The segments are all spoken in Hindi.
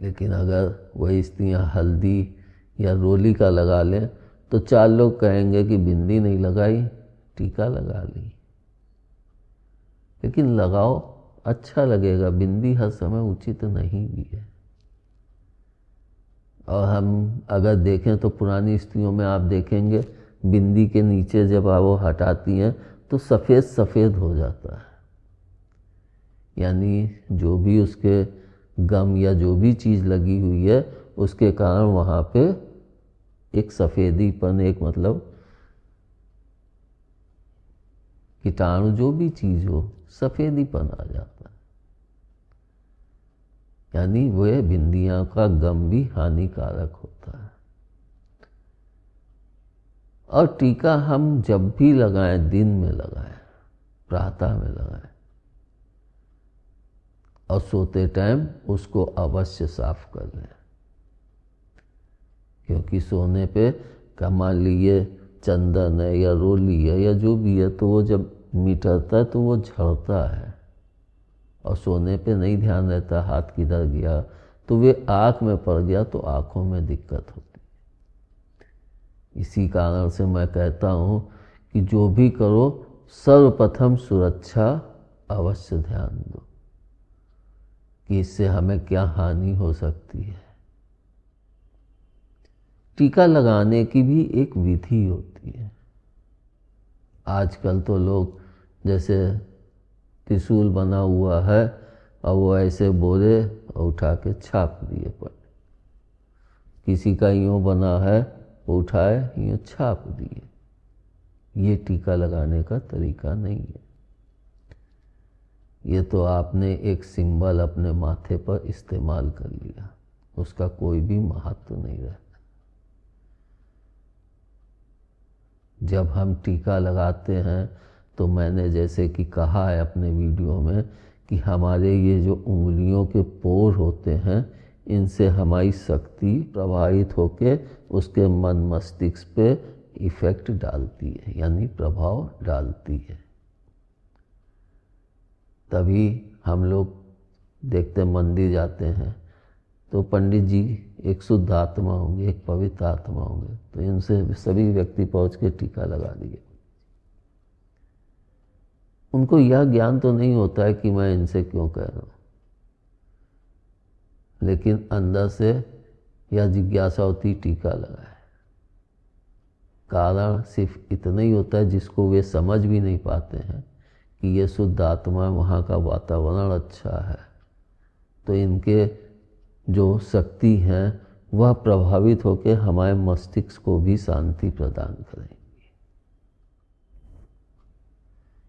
लेकिन अगर वही स्त्रियाँ हल्दी या रोली का लगा लें तो 4 लोग कहेंगे कि बिंदी नहीं लगाई, टीका लगा ली। लेकिन लगाओ, अच्छा लगेगा। बिंदी हर समय उचित नहीं भी है। और हम अगर देखें तो पुरानी स्त्रियों में आप देखेंगे बिंदी के नीचे जब आप वो हटाती हैं तो सफ़ेद सफ़ेद हो जाता है। यानी जो भी उसके गम या जो भी चीज़ लगी हुई है उसके कारण वहाँ पे एक सफ़ेदीपन, एक मतलब कीटाणु जो भी चीज़ हो सफ़ेदीपन आ जाता है। यानी वह बिंदियाँ का गम भी हानिकारक होता है। और टीका हम जब भी लगाएं, दिन में लगाएं, प्रातः में लगाएं, और सोते टाइम उसको अवश्य साफ कर लें। क्योंकि सोने पे मान लीजिए चंदन है या रोली है या जो भी है, तो वो जब मिटरता है तो वो झड़ता है, और सोने पे नहीं ध्यान रहता हाथ किधर गया, तो वे आँख में पड़ गया तो आँखों में दिक्कत होती है। इसी कारण से मैं कहता हूँ कि जो भी करो सर्वप्रथम सुरक्षा अवश्य ध्यान दो कि इससे हमें क्या हानि हो सकती है। टीका लगाने की भी एक विधि होती है। आजकल तो लोग जैसे त्रिशूल बना हुआ है और वो ऐसे बोले और उठा के छाप दिए पर, किसी का यूँ बना है उठाए यूँ छाप दिए। ये टीका लगाने का तरीका नहीं है। ये तो आपने एक सिंबल अपने माथे पर इस्तेमाल कर लिया, उसका कोई भी महत्व नहीं रहता। जब हम टीका लगाते हैं तो मैंने जैसे कि कहा है अपने वीडियो में कि हमारे ये जो उंगलियों के पोर होते हैं, इनसे हमारी शक्ति प्रभावित होकर उसके मन मस्तिष्क पे इफ़ेक्ट डालती है, यानी प्रभाव डालती है। तभी हम लोग देखते मंदिर जाते हैं तो पंडित जी एक शुद्ध आत्मा होंगे, एक पवित्र आत्मा होंगे, तो इनसे सभी व्यक्ति पहुंच के टीका लगा दिए। उनको यह ज्ञान तो नहीं होता है कि मैं इनसे क्यों कह रहा हूँ, लेकिन अंदर से यह जिज्ञासा होती टीका लगाए। कारण सिर्फ इतना ही होता है जिसको वे समझ भी नहीं पाते हैं कि ये शुद्ध आत्मा, वहाँ का वातावरण अच्छा है, तो इनके जो शक्ति हैं वह प्रभावित होकर हमारे मस्तिष्क को भी शांति प्रदान करेंगी।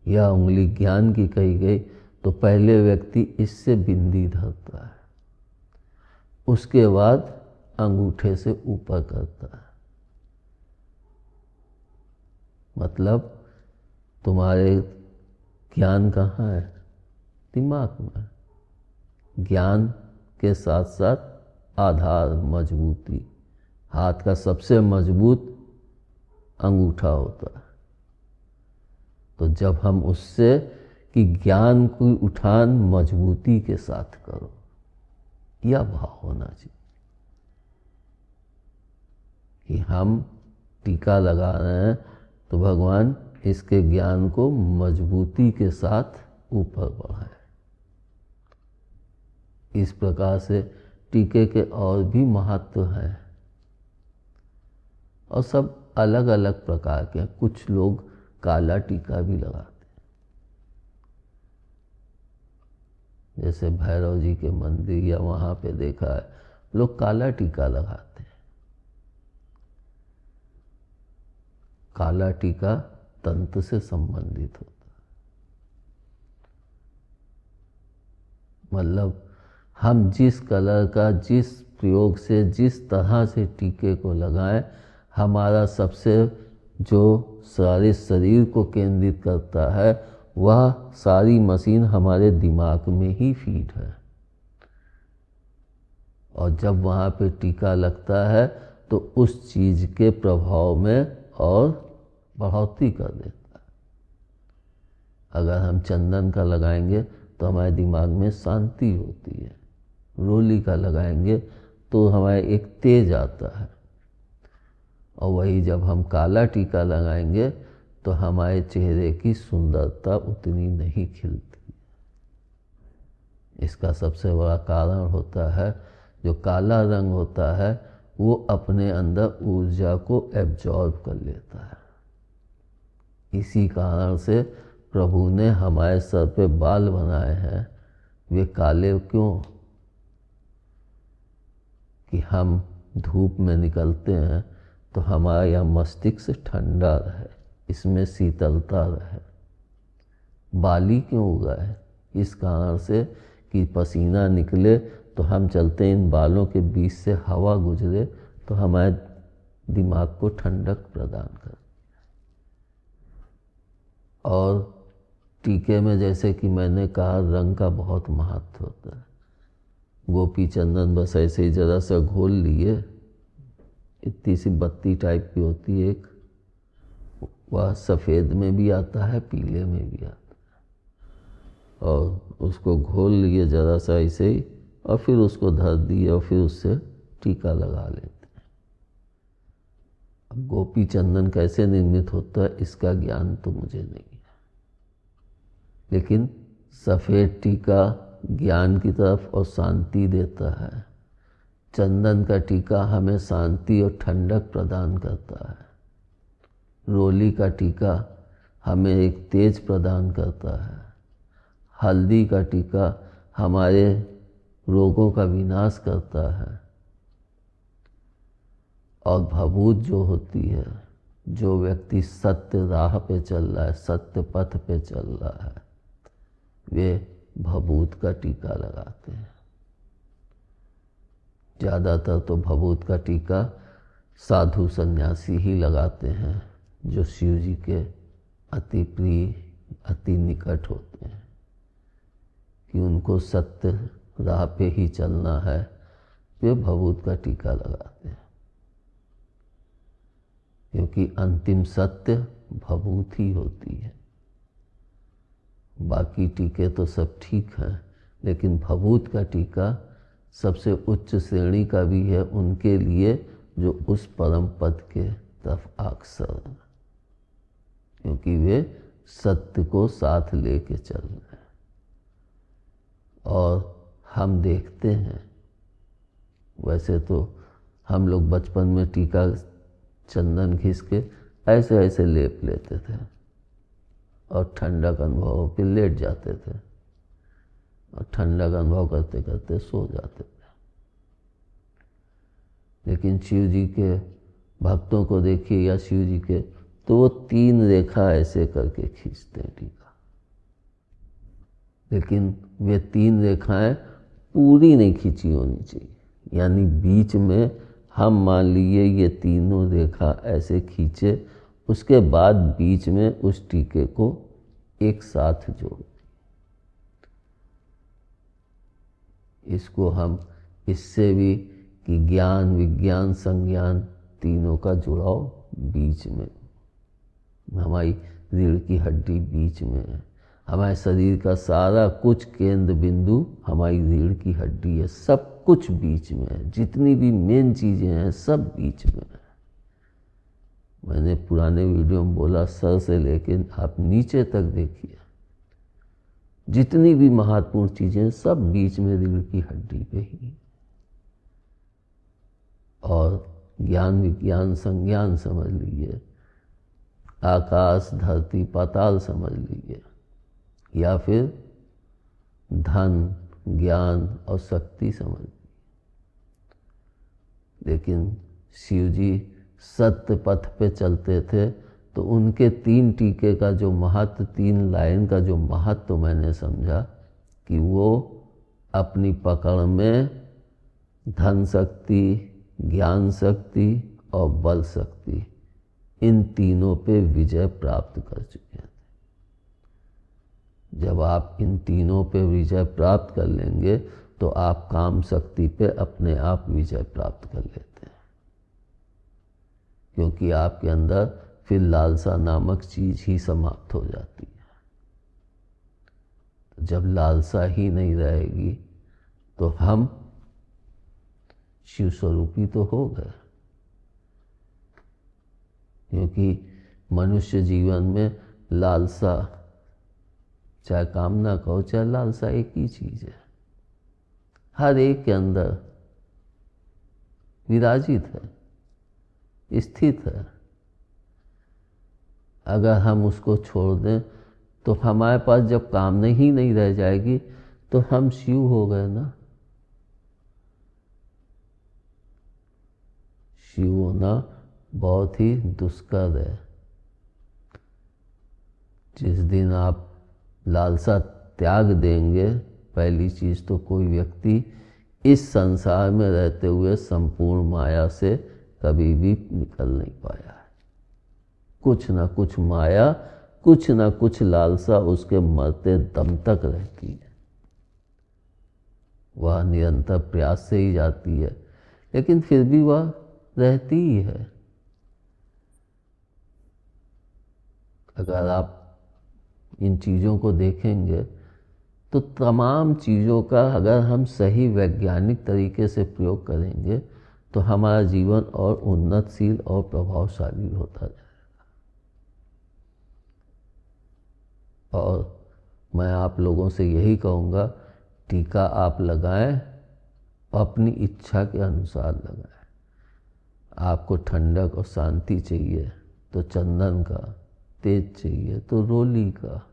यह उंगली ज्ञान की कही गई तो पहले व्यक्ति इससे बिंदी धरता है, उसके बाद अंगूठे से ऊपर करता है। मतलब तुम्हारे ज्ञान कहाँ है? दिमाग में। ज्ञान के साथ साथ आधार, मजबूती। हाथ का सबसे मजबूत अंगूठा होता है। तो जब हम उससे कि ज्ञान की उठान मजबूती के साथ करो, यह भाव होना चाहिए कि हम टीका लगा रहे हैं तो भगवान इसके ज्ञान को मजबूती के साथ ऊपर बढ़ाए। इस प्रकार से टीके के और भी महत्व हैं और सब अलग अलग प्रकार के। कुछ लोग काला टीका भी लगाते हैं, जैसे भैरव जी के मंदिर या वहाँ पे देखा है लोग काला टीका लगाते हैं। काला टीका तंत्र से संबंधित होता है। मतलब हम जिस कलर का, जिस प्रयोग से, जिस तरह से टीके को लगाएं, हमारा सबसे जो सारे शरीर को केंद्रित करता है वह सारी मशीन हमारे दिमाग में ही फीड है। और जब वहाँ पे टीका लगता है तो उस चीज़ के प्रभाव में और बढ़ोतरी कर देता है। अगर हम चंदन का लगाएंगे तो हमारे दिमाग में शांति होती है, रोली का लगाएंगे तो हमारे एक तेज आता है, और वही जब हम काला टीका लगाएंगे तो हमारे चेहरे की सुंदरता उतनी नहीं खिलती। इसका सबसे बड़ा कारण होता है जो काला रंग होता है वो अपने अंदर ऊर्जा को एब्जॉर्ब कर लेता है। इसी कारण से प्रभु ने हमारे सर पे बाल बनाए हैं, वे काले क्यों? कि हम धूप में निकलते हैं तो हमारा यह मस्तिष्क ठंडा रहे, इसमें शीतलता रहे। बाली क्यों उगाए? इस कारण से कि पसीना निकले तो हम चलते हैं, इन बालों के बीच से हवा गुजरे तो हमारे दिमाग को ठंडक प्रदान करे। और टीके में जैसे कि मैंने कहा रंग का बहुत महत्व होता है। गोपी चंदन बस ऐसे ही ज़रा सा घोल लिए, इतनी सी बत्ती टाइप की होती है एक, वह सफ़ेद में भी आता है पीले में भी आता है, और उसको घोल लिए ज़रा सा ऐसे ही, और फिर उसको धर दिए और फिर उससे टीका लगा लेते हैं। अब गोपी चंदन कैसे निर्मित होता है इसका ज्ञान तो मुझे नहीं है, लेकिन सफ़ेद टीका ज्ञान की तरफ और शांति देता है। चंदन का टीका हमें शांति और ठंडक प्रदान करता है। रोली का टीका हमें एक तेज प्रदान करता है। हल्दी का टीका हमारे रोगों का विनाश करता है। और भभूत जो होती है, जो व्यक्ति सत्य राह पे चल रहा है, सत्य पथ पे चल रहा है, वे भभूत का टीका लगाते हैं। ज़्यादातर तो भभूत का टीका साधु सन्यासी ही लगाते हैं, जो शिव जी के अति प्रिय, अति निकट होते हैं, कि उनको सत्य राह पे ही चलना है, वे भभूत का टीका लगाते हैं। क्योंकि अंतिम सत्य भभूत ही होती है। बाकी टीके तो सब ठीक हैं, लेकिन भभूत का टीका सबसे उच्च श्रेणी का भी है उनके लिए जो उस परम पद के तरफ अग्रसर हैं, क्योंकि वे सत्य को साथ लेके चल रहे हैं। और हम देखते हैं, वैसे तो हम लोग बचपन में टीका चंदन घिस के ऐसे ऐसे लेप लेते थे और ठंडक अनुभव पे लेट जाते थे और ठंडक अनुभव करते करते सो जाते थे। लेकिन शिव जी के भक्तों को देखिए या शिव जी के, तो वो 3 रेखा ऐसे करके खींचते हैं टीका, लेकिन वे 3 रेखाएं पूरी नहीं खींची होनी चाहिए। यानी बीच में हम मान लीजिए ये तीनों रेखा ऐसे खींचे, उसके बाद बीच में उस टीके को एक साथ जोड़। इसको हम इससे भी कि ज्ञान विज्ञान संज्ञान तीनों का जुड़ाव बीच में, हमारी रीढ़ की हड्डी बीच में है। हमारे शरीर का सारा कुछ केंद्र बिंदु हमारी रीढ़ की हड्डी है, सब कुछ बीच में है, जितनी भी मेन चीज़ें हैं सब बीच में है। मैंने पुराने वीडियो में बोला सर से लेकर आप नीचे तक देखिए, जितनी भी महत्वपूर्ण चीज़ें सब बीच में रीढ़ की हड्डी पे ही। और ज्ञान विज्ञान संज्ञान समझ लीजिए, आकाश धरती पाताल समझ लीजिए, या फिर धन ज्ञान और शक्ति समझ लीजिए। लेकिन शिव जी सत्य पथ पे चलते थे, तो उनके 3 टीके का जो महत्व, 3 लाइन का जो महत्व मैंने समझा कि वो अपनी पकड़ में धन शक्ति, ज्ञान शक्ति और बल शक्ति, इन तीनों पे विजय प्राप्त कर चुके हैं। जब आप इन तीनों पे विजय प्राप्त कर लेंगे तो आप काम शक्ति पे अपने आप विजय प्राप्त कर लेते हैं, क्योंकि आपके अंदर फिर लालसा नामक चीज ही समाप्त हो जाती है। तो जब लालसा ही नहीं रहेगी तो हम शिव स्वरूपी तो हो गए। क्योंकि मनुष्य जीवन में लालसा, चाहे कामना कहो चाहे लालसा, एक ही चीज है, हर एक के अंदर विराजित है, स्थित है। अगर हम उसको छोड़ दें तो हमारे पास जब कामना ही नहीं रह जाएगी तो हम शिव हो गए ना। शिव होना बहुत ही दुष्कर है। जिस दिन आप लालसा त्याग देंगे, पहली चीज तो कोई व्यक्ति इस संसार में रहते हुए संपूर्ण माया से कभी भी निकल नहीं पाया है। कुछ ना कुछ माया, कुछ ना कुछ लालसा उसके मरते दम तक रहती है। वह निरंतर प्रयास से ही जाती है, लेकिन फिर भी वह रहती ही है। अगर आप इन चीज़ों को देखेंगे तो तमाम चीज़ों का अगर हम सही वैज्ञानिक तरीके से प्रयोग करेंगे तो हमारा जीवन और उन्नतशील और प्रभावशाली होता जाएगा। और मैं आप लोगों से यही कहूँगा, टीका आप लगाएं, अपनी इच्छा के अनुसार लगाएं। आपको ठंडक और शांति चाहिए तो चंदन का, तेज चाहिए तो रोली का।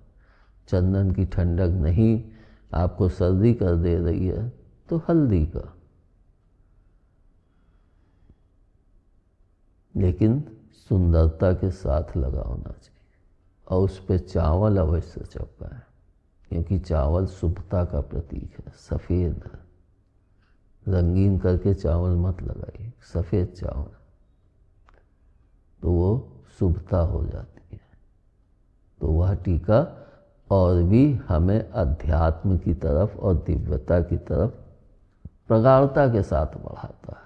चंदन की ठंडक नहीं आपको सर्दी कर दे रही है तो हल्दी का। लेकिन सुंदरता के साथ लगा होना चाहिए और उस पे चावल अवश्य चपकाएं, क्योंकि चावल शुभता का प्रतीक है। सफ़ेद रंगीन करके चावल मत लगाइए, सफ़ेद चावल, तो वो शुभता हो जाती है। तो वह टीका और भी हमें अध्यात्म की तरफ और दिव्यता की तरफ प्रगाढ़ता के साथ बढ़ाता है।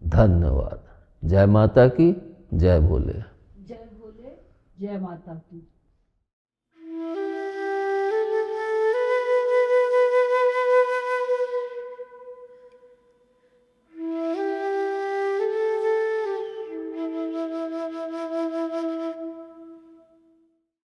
धन्यवाद। जय माता की, जय भोले। जय भोले, जय माता की।